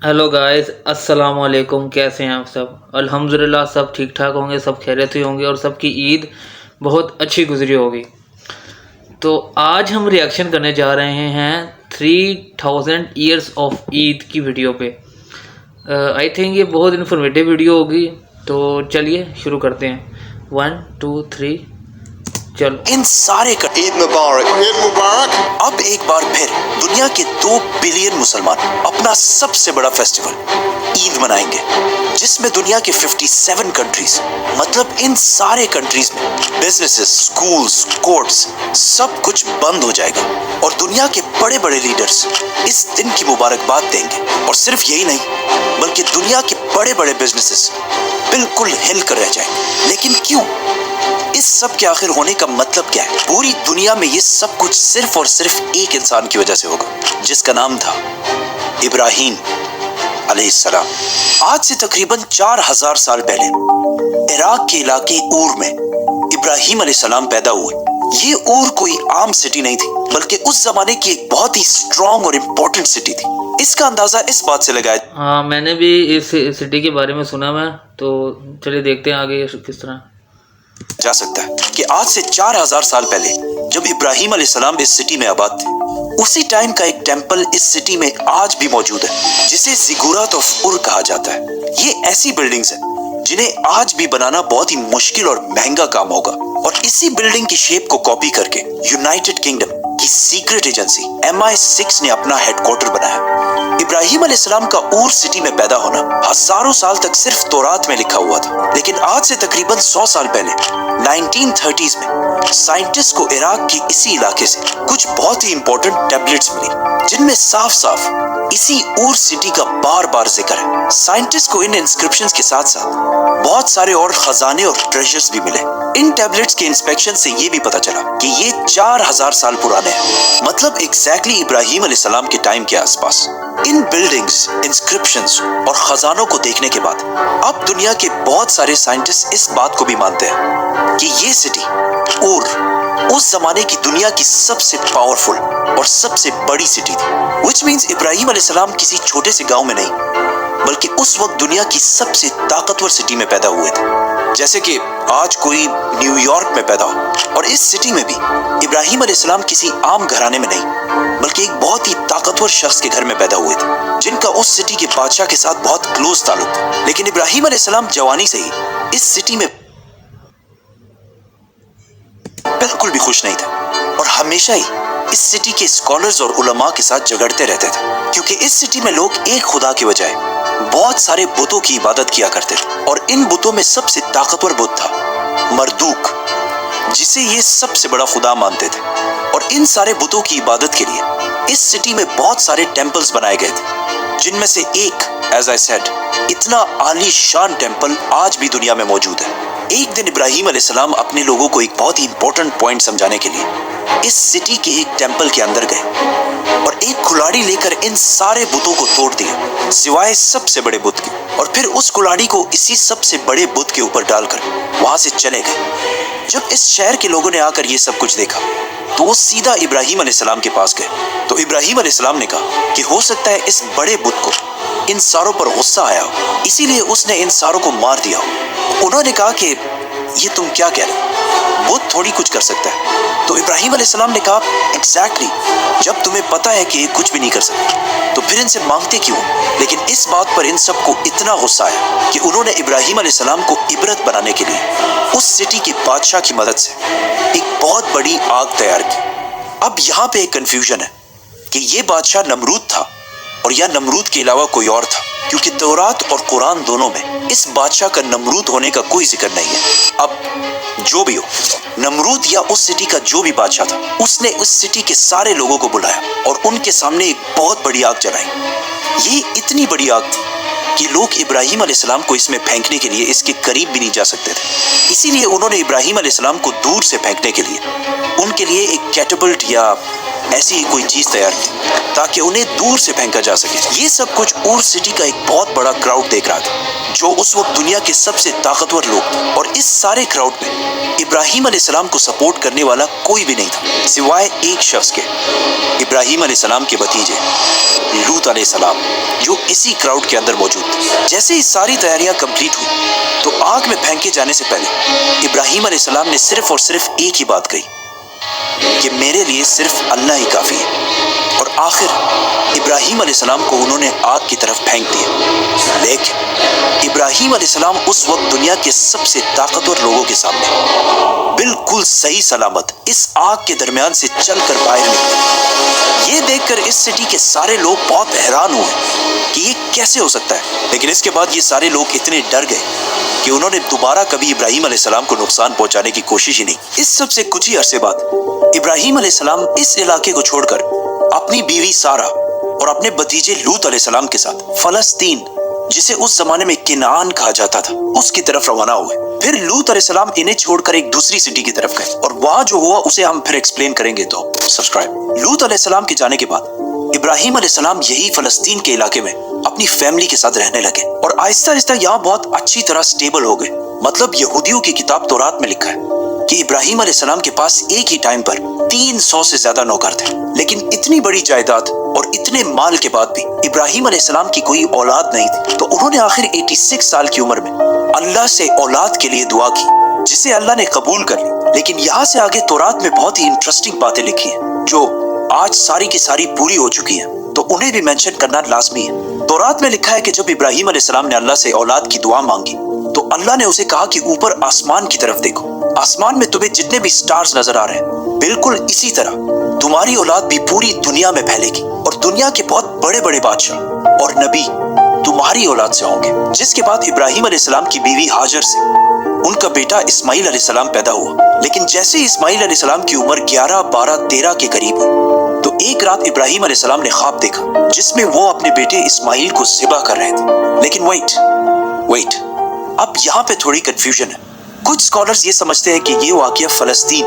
Hello guys, अस्सलाम वालेकुम। कैसे हैं आप सब? अल्हम्दुलिल्लाह सब ठीक ठाक होंगे, सब खैरियत से होंगे और सबकी ईद बहुत अच्छी गुजरी होगी। तो आज हम रिएक्शन करने जा रहे हैं 3000 ईयर्स ऑफ ईद की वीडियो पे। आई थिंक ये बहुत इन्फॉर्मेटिव वीडियो होगी, तो चलिए शुरू करते हैं। 1 2 3 चलो। इन सारे का ईद मुबारक। ईद मुबारक। अब एक बार फिर दुनिया के 2 बिलियन मुसलमान अपना सबसे बड़ा फेस्टिवल ईद मनाएंगे, जिसमें दुनिया के 57 कंट्रीज, मतलब इन सारे कंट्रीज में बिजनेसेस, स्कूल्स, कोर्ट्स, सब कुछ बंद हो जाएगा और दुनिया के बड़े बड़े लीडर्स इस दिन की मुबारकबाद देंगे। और सिर्फ यही नहीं, बल्कि दुनिया के बड़े बड़े बिजनेसेस बिल्कुल हिल कर रह जाएंगे। लेकिन क्यों? इस सब के आखिर होने का मतलब क्या है? पूरी दुनिया में ये सब कुछ सिर्फ और सिर्फ एक इंसान की वजह से होगा, जिसका नाम था इब्राहिम अलैहिस्सलाम। आज से तकरीबन 4000 साल पहले इराक के इलाके ऊर में इब्राहिम अलैहिस्सलाम पैदा हुए। ये ऊर कोई आम सिटी नहीं थी, बल्कि उस जमाने की एक बहुत ही स्ट्रॉन्ग और इम्पोर्टेंट सिटी थी। इसका अंदाजा इस बात से लगाया हाँ, मैंने भी इस सिटी के बारे में सुना मैं, तो चलिए देखते हैं आगे किस तरह जा सकता है कि आज से 4000 साल पहले जब इब्राहिम अलैहिस्सलाम इस सिटी में आबाद थे, उसी टाइम का एक टेंपल इस सिटी में आज भी मौजूद है, जिसे ज़िगुरात ऑफ उर कहा जाता है। ये ऐसी बिल्डिंग्स हैं जिन्हें आज भी बनाना बहुत ही मुश्किल और महंगा काम होगा। और इसी बिल्डिंग की शेप को कॉपी करके यूनाइटेड किंगडम की सीक्रेट एजेंसी MI6 ने अपना हेडक्वार्टर बनाया। इब्राहिम अलैहिस्सलाम का ऊर सिटी में पैदा होना हजारों साल तक सिर्फ तौरात में लिखा हुआ था, लेकिन आज से तकरीबन 100 साल पहले 1930s में साइंटिस्ट को इराक के इसी इलाके से कुछ बहुत ही इंपॉर्टेंट टैबलेट्स मिली, जिनमें साफ साफ इसी ऊर सिटी का बार बार जिक्र है। साइंटिस्ट को इन इंस्क्रिप्शंस के साथ साथ बहुत सारे और खजाने और ट्रेजर्स भी मिले। इन टैबलेट्स के इंस्पेक्शन से ये भी पता चला कि ये 4000 साल पुराने हैं, मतलब एग्जैक्टली इब्राहिम अलैहिस्सलाम के टाइम के आसपास। इन बिल्डिंग्स, इंस्क्रिप्शंस और खजानों को देखने के बाद अब दुनिया के बहुत सारे साइंटिस्ट इस बात को भी मानते हैं कि ये सिटी ऊर उस जमाने की दुनिया की सबसे पावरफुल और सबसे बड़ी सिटी थी। Which means इब्राहिम अलैहिस्सलाम किसी छोटे से गांव में नहीं, बल्कि उस वक्त दुनिया की सबसे ताकतवर सिटी में पैदा हुए थे। जैसे कि आज कोई न्यूयॉर्क में पैदा हो, और इस सिटी में भी इब्राहिम अलैहिस्सलाम किसी आम घराने में नहीं, बल्कि एक बहुत ही ताकतवर शख्स के घर में पैदा हुए थे, जिनका उस सिटी के बादशाह के साथ बहुत क्लोज ताल्लुक था। लेकिन इब्राहिम अलैहिस्सलाम जवानी से ही इस सिटी में बिल्कुल भी खुश नहीं थे और हमेशा ही इस सिटी के स्कॉलर्स और उलमा के साथ झगड़ते रहते थे, क्योंकि इस सिटी में लोग एक खुदा के बजाय बहुत सारे बुतों की इबादत किया करते थे। और इन बुतों में सबसे ताकतवर बुत था मरदूक, जिसे ये सबसे बड़ा खुदा मानते थे। और इन सारे बुतों की इबादत के लिए इस सिटी में बहुत सारे टेम्पल्स बनाए गए थे, जिनमें से एक, एज आई सेड, इतना आलीशान टेम्पल आज भी दुनिया में मौजूद है। एक दिन इब्राहिम अलैहिस्सलाम अपने लोगों को एक बहुत ही इंपॉर्टेंट पॉइंट समझाने के लिए इस सिटी के एक टेम्पल के अंदर गए और एक कुल्हाड़ी लेकर इन सारे बुतों को तोड़ दिया, सिवाय सबसे बड़े बुत के। और फिर उस कुल्हाड़ी को इसी सबसे बड़े बुत के ऊपर डालकर वहां से चले गए। जब इस शहर के लोगों ने आकर ये सब कुछ देखा, तो वो सीधा इब्राहिम अलैहिस्सलाम के पास गए। तो इब्राहिम अलैहिस्सलाम ने कहा कि हो सकता है इस बड़े बुत को इन सारों पर गुस्सा आया हो, इसीलिए उसने इन सारों को मार दिया हो। उन्होंने कहा कि ये तुम क्या कह रहे हो, बुत थोड़ी कुछ कर सकता है। तो इब्राहिम अलैहिस्सलाम ने कहा, एग्जैक्टली, जब तुम्हें पता है कि ये कुछ भी नहीं कर सकते, तो फिर इनसे मांगते क्यों? लेकिन इस बात पर इन सबको इतना गुस्सा आया कि उन्होंने इब्राहिम अलैहिस्सलाम को इबरत बनाने के लिए उस सिटी के बादशाह की मदद से एक बहुत बड़ी आग तैयार की। अब यहाँ पे एक कंफ्यूजन है कि ये बादशाह नमरूद था और या नमरूद के अलावा कोई और था, क्योंकि तौरात और कुरान दोनों में इस बादशाह का नमरूद होने का कोई जिक्र नहीं है। अब जो भी हो, नमरूद या उस सिटी का जो भी बादशाह था, उसने उस सिटी के सारे लोगों को बुलाया और उनके सामने एक बहुत बड़ी आग जलाई। ये इतनी बड़ी आग थी कि लोग इब्राहिम अलैहिस्सलाम को इसमें फेंकने के लिए इसके करीब भी नहीं जा सकते थे। इसीलिए उन्होंने इब्राहिम अलैहिस्सलाम को दूर से फेंकने के लिए उनके लिए एक कैटapult या ऐसी ही कोई चीज तैयार की ताकि उन्हें दूर से फेंका जा सके। ये सब कुछ ऊर सिटी का एक बहुत बड़ा क्राउड देख रहा था, जो उस वक्त दुनिया के सबसे ताकतवर लोग थे। और इस सारे क्राउड में इब्राहिम अलैहिस्सलाम को सपोर्ट करने वाला कोई भी नहीं था सिवाय एक शख्स के, इब्राहिम अलैहिस्सलाम के भतीजे लूत अलैहिस्सलाम, जो इसी क्राउड के अंदर मौजूद थे। जैसे ही सारी तैयारियां कंप्लीट हुई तो आग में फेंके जाने से पहले इब्राहिम अलैहिस्सलाम ने सिर्फ और सिर्फ एक ही बात कही कि मेरे लिए सिर्फ अल्लाह ही काफी है। और आखिर इब्राहिम अलैहिस्सलाम को उन्होंने आग की तरफ फेंक दिया। लेकिन इब्राहिम अलैहिस्सलाम उस वक्त दुनिया के सबसे ताकतवर लोगों के सामने बिल्कुल सही सलामत इस आग के दरमियान से चलकर बाहर निकले। ये देखकर इस सिटी के सारे लोग बहुत हैरान हुए कि ये कैसे हो सकता है। लेकिन इसके बाद ये सारे लोग इतने डर गए कि उन्होंने दोबारा कभी इब्राहिम अलैहिस्सलाम को नुकसान पहुंचाने की कोशिश ही नहीं। इस सब से कुछ ही अरसे बाद इब्राहिम अलैहिस्सलाम इस इलाके को छोड़कर अपनी बीवी सारा और अपने भतीजे लूत अलैहिस्सलाम के साथ फलस्तीन, जिसे उस जमाने में किनान कहा जाता था, उसकी तरफ रवाना हुए। फिर लूत अलैहिस्सलाम इन्हें छोड़कर एक दूसरी सिटी की तरफ गए और वहां जो हुआ उसे हम फिर एक्सप्लेन करेंगे, तो सब्सक्राइब। लूत अलैहिस्सलाम के जाने के बाद इब्राहिम अलैहिस्सलाम यही फलस्तीन के इलाके में अपनी फैमिली के साथ रहने लगे और आहिस्ता आहिस्ता यहाँ बहुत अच्छी तरह स्टेबल हो गए। मतलब यहूदियों की किताब तौरात में लिखा है कि इब्राहिम अलैहिस्सलाम के पास एक ही टाइम पर 300 से ज्यादा नौकर थे। लेकिन इतनी बड़ी जायदाद और इतने माल के बाद भी इब्राहिम अलैहिस्सलाम की कोई औलाद नहीं थी। तो उन्होंने आखिर 86 साल की उम्र में अल्लाह से औलाद के लिए दुआ की, जिसे अल्लाह ने कबूल कर ली। लेकिन यहाँ से आगे तौरात में बहुत ही इंटरेस्टिंग बातें लिखी हैं, जो आज सारी की सारी पूरी हो चुकी हैं, तो उन्हें भी मेंशन करना लाजमी है। तौरात में लिखा है कि जब इब्राहिम अलैहिस्सलाम ने अल्लाह से औलाद की दुआ मांगी तो अल्लाह ने उसे कहा कि ऊपर आसमान की तरफ देखो, आसमान में तुम्हें जितने भी स्टार्स नजर आ रहे हैं, बिल्कुल इसी तरह तुम्हारी औलाद भी पूरी दुनिया में फैलेगी और दुनिया के बहुत बड़े बड़े बादशाह और नबी तुम्हारी औलाद से होंगे। जिसके बाद इब्राहिम अलैहिस्सलाम की बीवी हाजर से उनका बेटा इस्माइल अलैहिस्सलाम पैदा हुआ। लेकिन जैसे इस्माइल अलैहिस्सलाम की उम्र 11, 12, 13 के करीब हुई तो एक रात इब्राहिम अलैहिस्सलाम ने ख्वाब देखा जिसमें वो अपने बेटे इस्माइल को ज़िबा कर रहे थे। लेकिन वेट, अब यहाँ पे थोड़ी कंफ्यूजन है। कुछ स्कॉलर्स ये समझते हैं कि ये वाकया फलस्तीन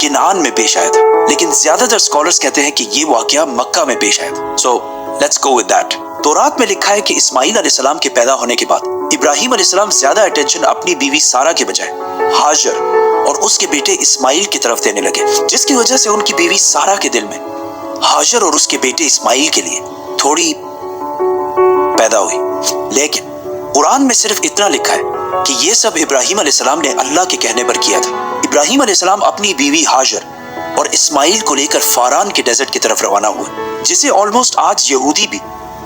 किनान में पेश आया था, लेकिन ज्यादातर स्कॉलर्स कहते हैं कि ये वाकया मक्का में पेश आया था। So let's go with that. तौरात में लिखा है कि इस्माइल अलैहिस्सलाम के पैदा होने के बाद इब्राहिम अलैहिस्सलाम ज्यादा अटेंशन अपनी बीवी सारा के बजाय हाजर और उसके बेटे इस्माइल की तरफ देने लगे, जिसकी वजह से उनकी बीवी सारा के दिल में हाजर और उसके बेटे इस्माइल के लिए थोड़ी पैदा हुई। लेकिन कुरान में सिर्फ इतना लिखा है कि ये सब इब्राहिम अलैहिस्सलाम ने अल्लाह के कहने पर किया था। इब्राहिम अलैहिस्सलाम अपनी बीवी हाजर और इस्माइल को लेकर फारान के डेजर्ट की तरफ रवाना हुए, जिसे ऑलमोस्ट आज यहूदी भी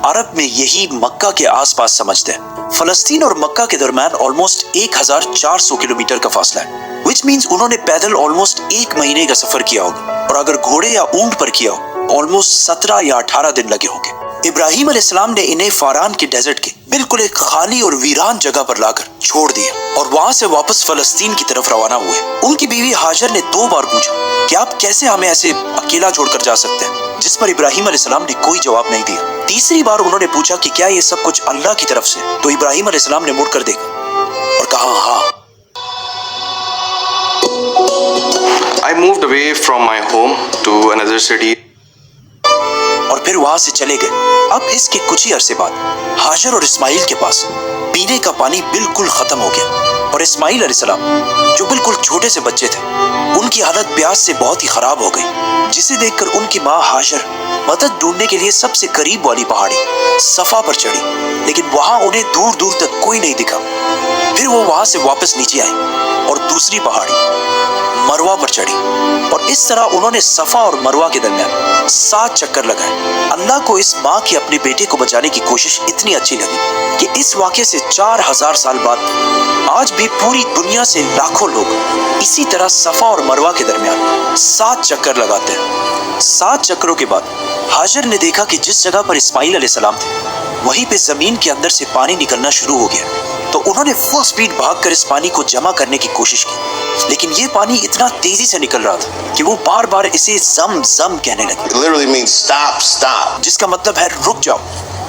अरब में यही मक्का के आसपास समझते हैं। फलस्तीन और मक्का के दरमियान ऑलमोस्ट 1400 किलोमीटर का फासला है, विच मीन्स उन्होंने पैदल ऑलमोस्ट 1 महीने का सफर किया होगा और अगर घोड़े या ऊंट पर किया हो ऑलमोस्ट 17 या 18 दिन लगे होंगे। इब्राहिम अलैहिस्सलाम ने इन्हें फारान के डेजर्ट के बिल्कुल एक खाली और वीरान जगह पर लाकर छोड़ दिया और वहां से वापस फलस्तीन की तरफ रवाना हुए। उनकी बीवी हाजर ने 2 बार पूछा कि आप कैसे हमें ऐसे अकेला छोड़कर जा सकते हैं, जिस पर इब्राहिम अलैहिस्सलाम ने कोई जवाब नहीं दिया। तीसरी बार उन्होंने पूछा कि क्या ये सब कुछ अल्लाह की तरफ से, तो इब्राहिम अलैहिस्सलाम ने मुड़कर देखा और कहा हाँ। I moved away from my home to another city. और फिर वहां से चले गए। अब इसके कुछ ही अरसे बाद हाजर और इस्माइल के पास पीने का पानी बिल्कुल खत्म हो गया और इस्माइल अलैहिस्सलाम, जो बिल्कुल छोटे से बच्चे थे, उनकी हालत प्यास से बहुत ही खराब हो गई, जिसे देखकर उनकी माँ हाजर मदद ढूंढने के लिए सबसे करीब वाली पहाड़ी सफा पर चढ़ी। लेकिन वहां उन्हें दूर दूर तक कोई नहीं दिखा। फिर वो वहां से वापस नीचे आई और दूसरी पहाड़ी मरवा पर चढ़ी और इस तरह उन्होंने सफा और मरवा के दरमियान 7 चक्कर लगाए। अल्लाह को इस माँ की अपने बेटे को बचाने की कोशिश इतनी अच्छी लगी कि इस वाक़े से 4000 साल बाद आज भी पूरी दुनिया से लाखों लोग इसी तरह सफा और मरवा के दरमियान 7 चक्कर लगाते हैं। 7 चक्करों के बाद हाजर ने देखा कि जिस जगह पर इस्माइल अलैहिस्सलाम थे वहीं पे जमीन के अंदर से पानी निकलना शुरू हो गया। तो उन्होंने फुल स्पीड भागकर इस पानी को जमा करने की कोशिश की, लेकिन ये पानी इतना तेजी से निकल रहा था कि वो बार बार इसे जम जम कहने लगे। It literally means stop, stop. जिसका मतलब है रुक जाओ,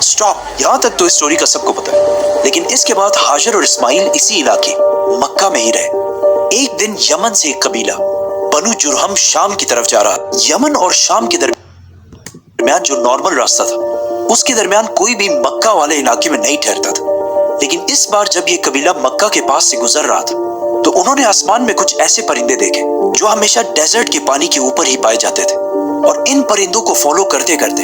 स्टॉप। यहाँ तक तो इस स्टोरी का सबको पता है। लेकिन इसके बाद हाजर और इस्माइल इसी इलाके मक्का में ही रहे। एक दिन यमन से एक कबीला बनु जुरहम शाम की तरफ जा रहा। यमन और शाम के दरमियान दरमियान जो नॉर्मल रास्ता था उसके दरमियान कोई भी मक्का वाले इलाके में नहीं ठहरता था। लेकिन इस बार जब ये कबीला मक्का के पास से गुजर रहा था तो उन्होंने आसमान में कुछ ऐसे परिंदे देखे जो हमेशा डेजर्ट के पानी के ऊपर ही पाए जाते थे। और इन परिंदों को फॉलो करते करते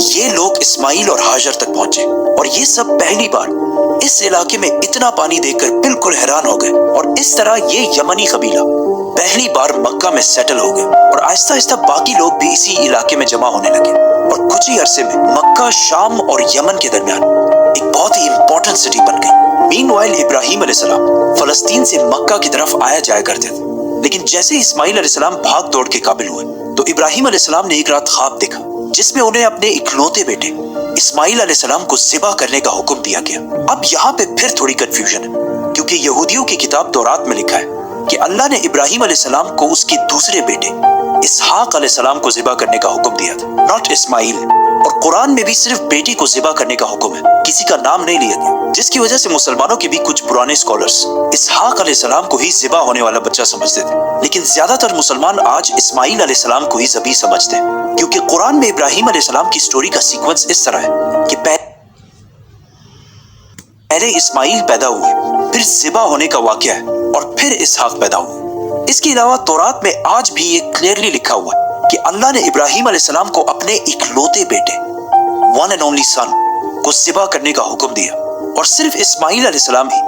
ये लोग इस्माइल और हाजर तक पहुंचे और ये सब पहली बार इस इलाके में इतना पानी देखकर बिल्कुल हैरान हो गए। और इस तरह ये यमनी कबीला पहली बार मक्का में सेटल हो गए और आहिस्ता आहिस्ता बाकी लोग भी इसी इलाके में जमा होने लगे। और कुछ ही अरसे में मक्का, शाम और यमन के दरमियान एक बहुत ही इंपॉर्टेंट सिटी बन गई। मीनवाइल इब्राहिम अलैहिस्सलाम फलस्तीन से मक्का की तरफ आया जाया करते थे। लेकिन जैसे ही इस्माइल अलैहिस्सलाम भाग दौड़ के काबिल हुए तो इब्राहिम अलैहिस्सलाम ने एक रात ख्वाब देखा जिसमें उन्हें अपने इकलौते बेटे इस्माइल अलैहिस्सलाम को ज़िबा करने का हुक्म दिया गया। अब यहाँ पे फिर थोड़ी कंफ्यूजन है क्योंकि यहूदियों की किताब तौरात में लिखा है कि अल्लाह ने इब्राहिम अलैहिस्सलाम को उसके दूसरे बेटे इसहाक अलैहिस्सलाम को ज़िबा करने का हुक्म दिया था, नॉट इस्माइल। और कुरान में भी सिर्फ बेटी को ज़िबा करने का हुक्म है, किसी का नाम नहीं लिया गया, जिसकी वजह से मुसलमानों के भी कुछ पुराने स्कॉलर्स इसहाक अलैहिस्सलाम को ही ज़िबा होने वाला बच्चा समझते थे। लेकिन ज्यादातर मुसलमान आज इस्माइल अलैहिस्सलाम को ही ज़बी समझते हैं क्योंकि कुरान में इब्राहिम अलैहिस्सलाम की स्टोरी का सीक्वेंस इस तरह है कि पहले इस्माइल पैदा हुए, फिर ज़िबा होने का वाक़या है और फिर इसहाक पैदा हुए। इसके अलावा तौरात में आज भी ये क्लियरली लिखा हुआ है कि अल्लाह ने इब्राहिम अलैहिस्सलाम को अपने इकलौते बेटे वन एंड ओनली सन को ज़िबा करने का हुक्म दिया। और सिर्फ इस्माइल अलैहिस्सलाम ही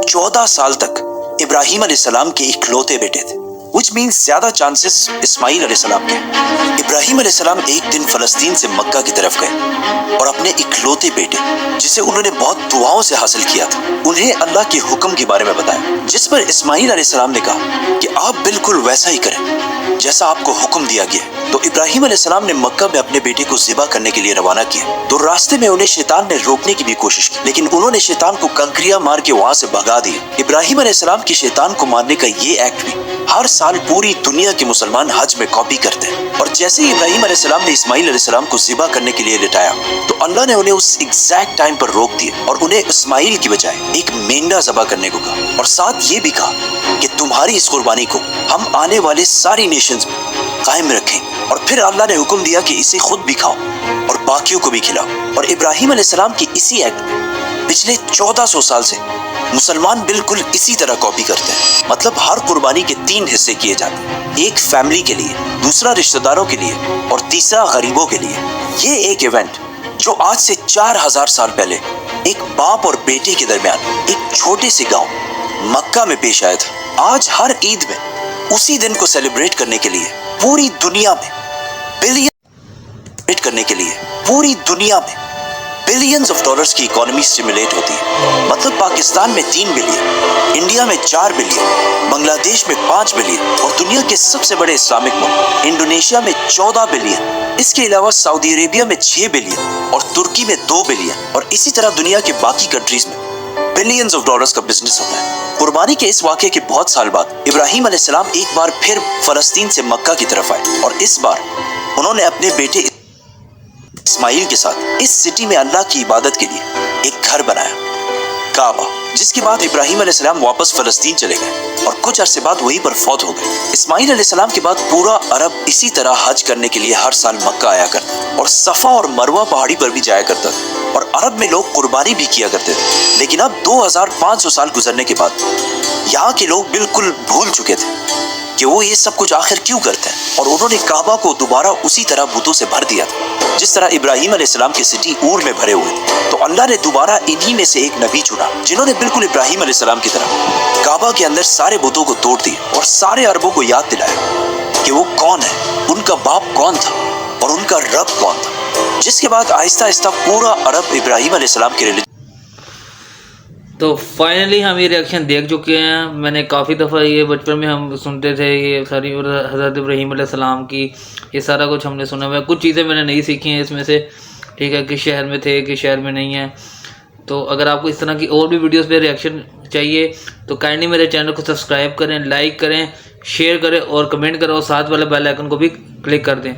14 साल तक इब्राहिम अलैहिस्सलाम के इकलौते बेटे थे, which means ज्यादा चांसेस इस्माइल अलैहिस्सलाम के। इब्राहिम अलैहिस्सलाम एक दिन फलस्तीन से मक्का की तरफ गए और अपने इकलौते बेटे जिसे उन्होंने बहुत दुआओं से हासिल किया था उन्हें अल्लाह के हुक्म के बारे में बताया, जिस पर इस्माइल अलैहिस्सलाम ने कहा कि आप बिल्कुल वैसा ही करें जैसा आपको हुक्म दिया गया। तो इब्राहिम अलैहिस्सलाम ने मक्का में अपने बेटे को ज़िबा करने के लिए रवाना किया। तो रास्ते में उन्हें शैतान ने रोकने की भी कोशिश की लेकिन उन्होंने शैतान को कंकरियां मार के वहां से भगा दिया। इब्राहिम अलैहिस्सलाम की शैतान को मारने का ये एक्ट भी हर साल पूरी दुनिया के मुसलमान हज में कॉपी करते हैं। और जैसे ही इब्राहिम अलैहिस्सलाम ने इस्माइल अलैहिस्सलाम को ज़िबा करने के लिए लिटाया तो अल्लाह ने उन्हें उस एग्जैक्ट टाइम पर रोक दिया और उन्हें इस्माइल की बजाय एक मेंढा ज़बा करने को कहा और साथ ये भी कहा कि तुम्हारी इस कुर्बानी को हम आने वाले सारी नेशंस में कायम रखें। और फिर अल्लाह ने हुक्म दिया कि इसे खुद भी खाओ और बाकियों को भी खिलाओ। और इब्राहिम अलैहिस्सलाम की इसी एक्ट पिछले 1400 साल से मुसलमान बिल्कुल इसी तरह कॉपी करते हैं। मतलब हर कुर्बानी के 3 हिस्से किए जाते हैं, एक फैमिली के लिए, दूसरा रिश्तेदारों के लिए और तीसरा गरीबों के लिए। ये एक इवेंट जो आज से 4000 साल पहले एक बाप और बेटे के दरमियान एक छोटे से गांव मक्का में पेश आया था। आज हर ईद में उसी दिन को सेलिब्रेट करने के लिए पूरी दुनिया में बिलियंस ऑफ डॉलर्स की इकोनॉमी स्टिमुलेट होती है। मतलब पाकिस्तान में 3 बिलियन, इंडिया में 4 बिलियन, बांग्लादेश में 5 बिलियन और दुनिया के सबसे बड़े इस्लामिक मुल्क इंडोनेशिया में 14 बिलियन। इसके अलावा सऊदी अरेबिया में 6 बिलियन और तुर्की में 2 बिलियन और इसी तरह दुनिया के बाकी कंट्रीज में बिलियंस ऑफ डॉलर्स का बिजनेस होता है। कुर्बानी के इस वाक़े के बहुत साल बाद इब्राहिम अलैहिस्सलाम एक बार फिर फलस्तीन से मक्का की तरफ आए और इस बार उन्होंने अपने बेटे इस्माइल के साथ इस सिटी में अल्लाह की इबादत के लिए एक घर बनाया, काबा, जिसके बाद इब्राहिम अलैहिस्सलाम वापस फलस्तीन चले गए और कुछ अरसे बाद वहीं पर फौत हो गए। इस्माइल अलैहिस्सलाम के बाद पूरा अरब इसी तरह हज करने के लिए हर साल मक्का आया करता और सफ़ा और मरवा पहाड़ी पर भी जाया करता था और अरब में लोग कुर्बानी भी किया करते थे। लेकिन अब 2500 साल गुजरने के बाद यहाँ के लोग बिल्कुल भूल चुके थे कि वो ये सब कुछ आखिर क्यों करते हैं और उन्होंने काबा को दोबारा उसी तरह बुतों से भर दिया था जिस तरह इब्राहिम अलैहिस्सलाम की सिटी ऊर में भरे हुए थे। तो अल्लाह ने दोबारा इन्हीं में से एक नबी चुना जिन्होंने बिल्कुल इब्राहिम अलैहिस्सलाम की तरह काबा के अंदर सारे बुतों को तोड़ दिया और सारे अरबों को याद दिलाया कि वो कौन है, उनका बाप कौन था और उनका रब कौन था। जिसके बाद आहिस्ता आहिस्ता पूरा अरब इब्राहिम अलैहिस्सलाम के रिलीजन। तो फाइनली हम ये रिएक्शन देख चुके हैं। मैंने काफ़ी दफ़ा ये बचपन में हम सुनते थे ये सारी हज़रत इब्राहीम अलैहिस्सलाम की ये सारा कुछ हमने सुना हुआ है। कुछ चीज़ें मैंने नहीं सीखी हैं इसमें से, ठीक है, कि शहर में थे कि शहर में नहीं है। तो अगर आपको इस तरह की और भी वीडियोस पे रिएक्शन चाहिए तो काइंडली मेरे चैनल को सब्सक्राइब करें, लाइक करें, शेयर करें और कमेंट करें और साथ वाले बेल आइकन को भी क्लिक कर दें।